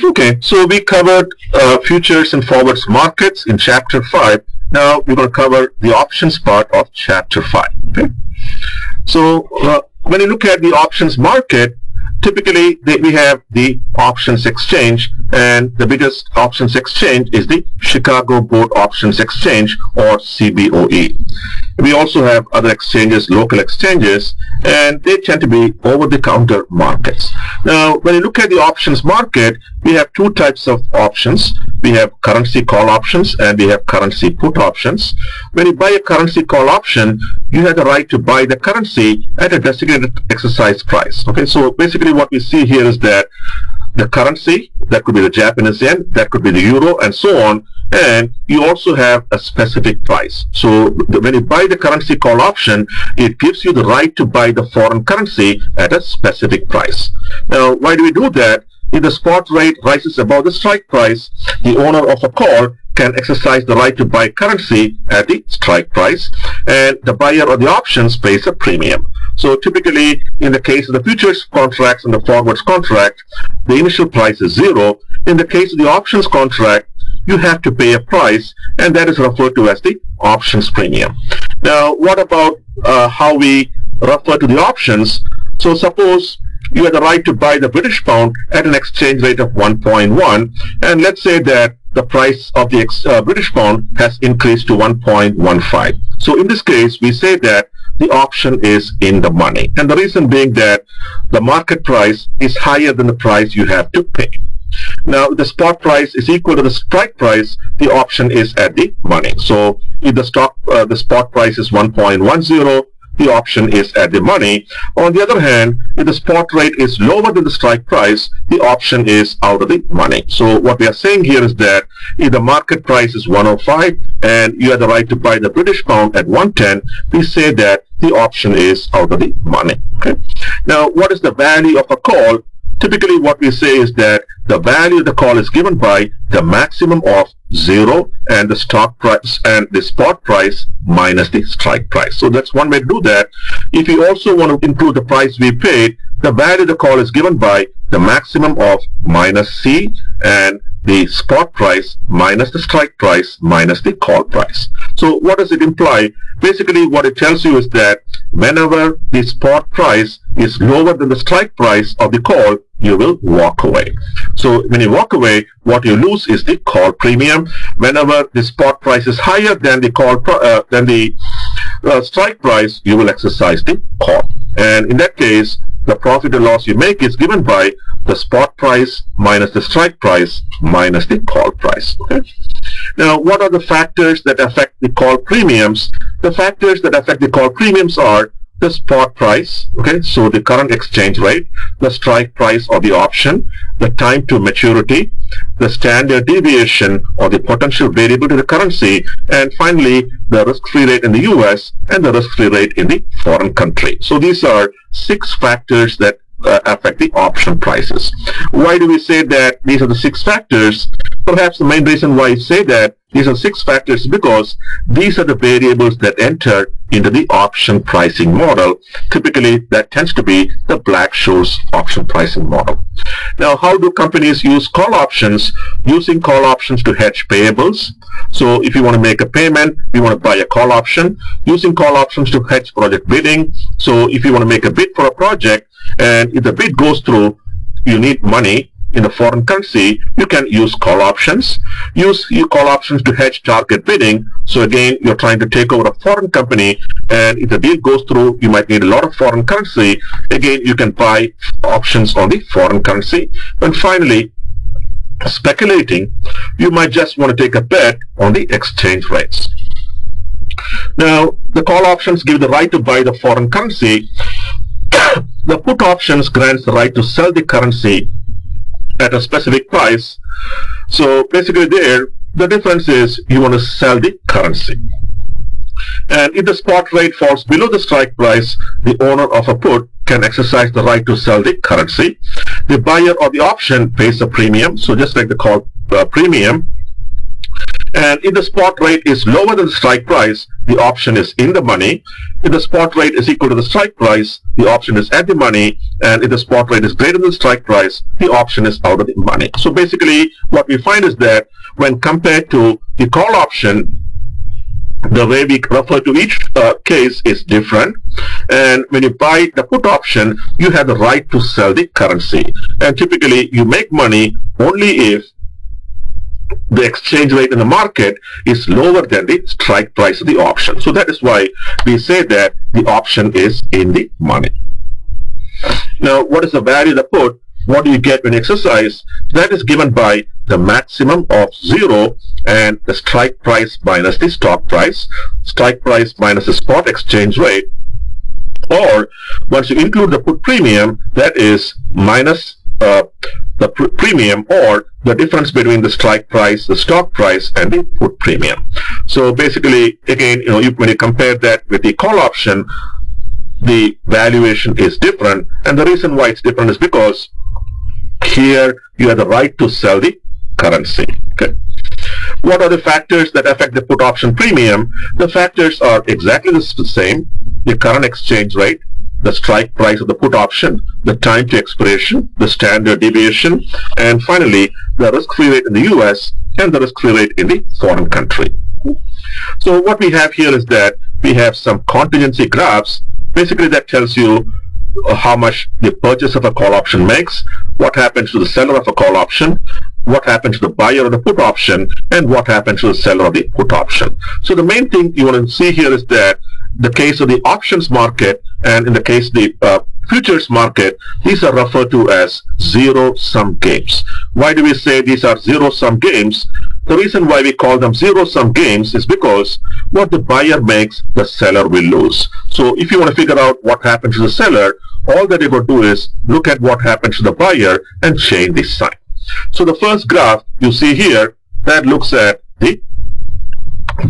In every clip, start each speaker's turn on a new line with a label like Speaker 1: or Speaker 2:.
Speaker 1: Okay, so we covered futures and forwards markets in Chapter 5. Now we're going to cover the options part of Chapter 5. Okay? So when you look at the options market, typically we have the options exchange, and the biggest options exchange is the Chicago Board Options Exchange, or CBOE. We also have other exchanges, local exchanges, and they tend to be over-the-counter markets. Now, when you look at the options market, we have two types of options. We have currency call options and we have currency put options. When you buy a currency call option, you have the right to buy the currency at a designated exercise price. Okay, so basically what we see here is that the currency, that could be the Japanese yen, that could be the euro, and so on, and you also have a specific price. So when you buy the currency call option, it gives you the right to buy the foreign currency at a specific price. Now, why do we do that? If the spot rate rises above the strike price, the owner of a call can exercise the right to buy currency at the strike price, and the buyer of the options pays a premium. So typically, in the case of the futures contracts and the forwards contract, the initial price is zero. In the case of the options contract, you have to pay a price, and that is referred to as the options premium. Now, what about how we refer to the options? So suppose you have the right to buy the British pound at an exchange rate of 1.1, and let's say that the price of the British pound has increased to 1.15. So in this case, we say that the option is in the money, and the reason being that the market price is higher than the price you have to pay. Now, if the spot price is equal to the strike price, the option is at the money. So if the spot price is 1.10, the option is at the money. On the other hand, if the spot rate is lower than the strike price, the option is out of the money. So what we are saying here is that if the market price is 105 and you have the right to buy the British pound at 110, we say that the option is out of the money. Okay. Now, what is the value of a call? Typically, what we say is that the value of the call is given by the maximum of 0 and the stock price and the spot price minus the strike price. So that's one way to do that. If you also want to include the price we paid, the value of the call is given by the maximum of minus C and the spot price minus the strike price minus the call price. So what does it imply? Basically, what it tells you is that whenever the spot price is lower than the strike price of the call, you will walk away. So when you walk away, what you lose is the call premium. Whenever the spot price is higher than the strike price, you will exercise the call. And in that case, the profit or loss you make is given by the spot price minus the strike price minus the call price. Okay? Now, what are the factors that affect the call premiums? The factors that affect the call premiums are the spot price, okay, so the current exchange rate, the strike price of the option, the time to maturity, the standard deviation or the potential variability of the currency, and finally the risk-free rate in the US and the risk-free rate in the foreign country. So these are 6 factors that affect the option prices. Why do we say that these are the 6 factors? Perhaps the main reason why I say that these are 6 factors is because these are the variables that enter into the option pricing model. Typically, that tends to be the Black-Scholes option pricing model. Now, how do companies use call options? Using call options to hedge payables. So if you want to make a payment, you want to buy a call option. Using call options to hedge project bidding. So if you want to make a bid for a project, and if the bid goes through, you need money in a foreign currency, you can use call options. Use your call options to hedge target bidding. So again, you're trying to take over a foreign company, and if the deal goes through, you might need a lot of foreign currency. Again, you can buy options on the foreign currency. And finally, speculating, you might just want to take a bet on the exchange rates. Now, the call options give the right to buy the foreign currency. The put options grants the right to sell the currency at a specific price. So basically there, the difference is you want to sell the currency. And if the spot rate falls below the strike price, the owner of a put can exercise the right to sell the currency. The buyer of the option pays a premium, so just like the call premium. And if the spot rate is lower than the strike price, the option is in the money. If the spot rate is equal to the strike price, the option is at the money. And if the spot rate is greater than the strike price, the option is out of the money. So basically, what we find is that when compared to the call option, the way we refer to each case is different. And when you buy the put option, you have the right to sell the currency. And typically, you make money only if the exchange rate in the market is lower than the strike price of the option. So that is why we say that the option is in the money. Now, what is the value of the put? What do you get when you exercise? That is given by the maximum of 0 and the strike price minus the stock price, strike price minus the spot exchange rate, or once you include the put premium, that is minus the premium, or the difference between the strike price, the stock price, and the put premium. So basically, again, when you compare that with the call option, the valuation is different, and the reason why it's different is because here you have the right to sell the currency. Okay. What are the factors that affect the put option premium? The factors are exactly the same: the current exchange rate, the strike price of the put option, the time to expiration, the standard deviation, and finally the risk-free rate in the US and the risk-free rate in the foreign country. So what we have here is that we have some contingency graphs. Basically, that tells you how much the purchase of a call option makes, what happens to the seller of a call option, what happens to the buyer of the put option, and what happens to the seller of the put option. So the main thing you want to see here is that the case of the options market and in the case of the futures market, these are referred to as zero-sum games. Why do we say these are zero-sum games? The reason why we call them zero-sum games is because what the buyer makes, the seller will lose. So if you want to figure out what happens to the seller, all that you're going to do is look at what happens to the buyer and change the sign. So the first graph you see here, that looks at the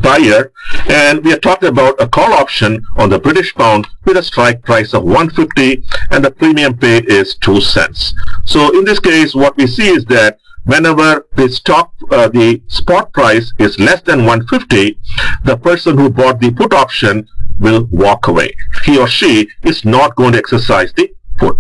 Speaker 1: buyer, and we are talking about a call option on the British pound with a strike price of 150 and the premium paid is 2 cents. So in this case, what we see is that whenever the spot price is less than 150, the person who bought the put option will walk away. He or she is not going to exercise the put.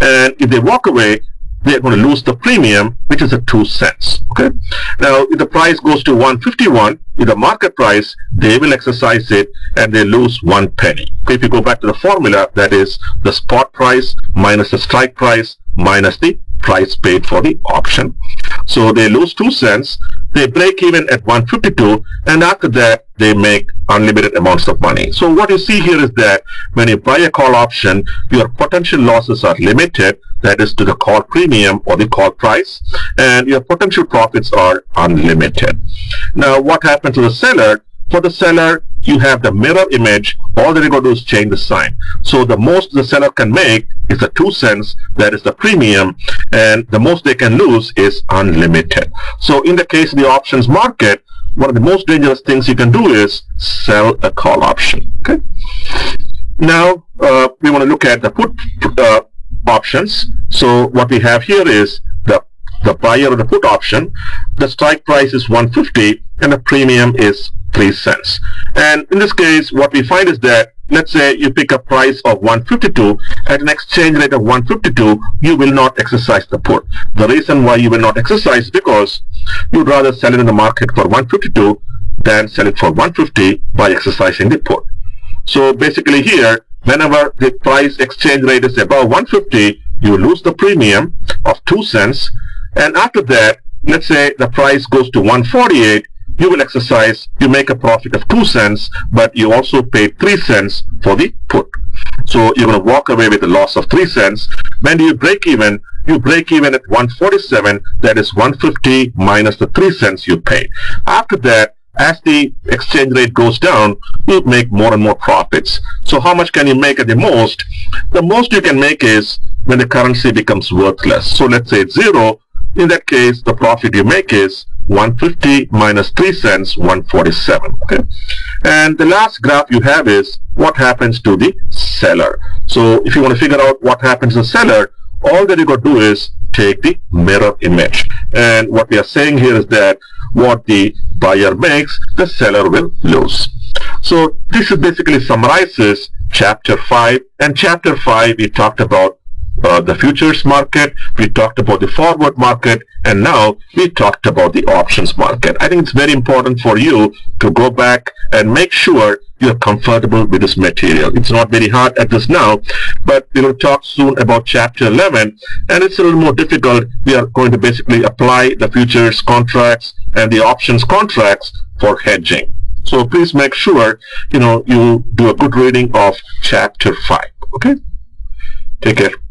Speaker 1: And if they walk away, they are going to lose the premium, which is at 2 cents. Okay. Now, if the price goes to 151, in the market price, they will exercise it and they lose 1 penny. Okay. If you go back to the formula, that is the spot price minus the strike price minus the price paid for the option. So they lose 2 cents, they break even at 152, and after that they make unlimited amounts of money. So what you see here is that when you buy a call option, your potential losses are limited, that is to the call premium or the call price, and your potential profits are unlimited. Now what happens to the seller? For the seller, you have the mirror image. All that you're going to do is change the sign. So the most the seller can make is the 2 cents, that is the premium, and the most they can lose is unlimited. So in the case of the options market, one of the most dangerous things you can do is sell a call option. Okay. Now we want to look at the put options. So what we have here is the buyer of the put option. The strike price is 150 and the premium is 3 cents. And in this case, what we find is that, let's say you pick a price of 152 at an exchange rate of 152, you will not exercise the put. The reason why you will not exercise is because you'd rather sell it in the market for 152 than sell it for 150 by exercising the put. So basically here, whenever the price exchange rate is above 150, you lose the premium of 2 cents. And after that, let's say the price goes to 148, you will exercise, you make a profit of 2 cents, but you also paid 3 cents for the put. So you're going to walk away with a loss of 3 cents. When do you break even? You break even at 147, that is 150 minus the 3 cents you paid. After that, as the exchange rate goes down, you make more and more profits. So how much can you make at the most? The most you can make is when the currency becomes worthless. So let's say it's 0. In that case, the profit you make is 150 minus 3 cents, 147. Okay. And the last graph you have is what happens to the seller. So if you want to figure out what happens to the seller, all that you got to do is take the mirror image. And what we are saying here is that what the buyer makes, the seller will lose. So this is basically summarizes Chapter 5. And Chapter 5, we talked about the futures market, we talked about the forward market, and now we talked about the options market. I think it's very important for you to go back and make sure you're comfortable with this material. It's not very hard at this now, but we will talk soon about Chapter 11, and it's a little more difficult. We are going to basically apply the futures contracts and the options contracts for hedging. So please make sure you do a good reading of Chapter 5. Okay? Take care.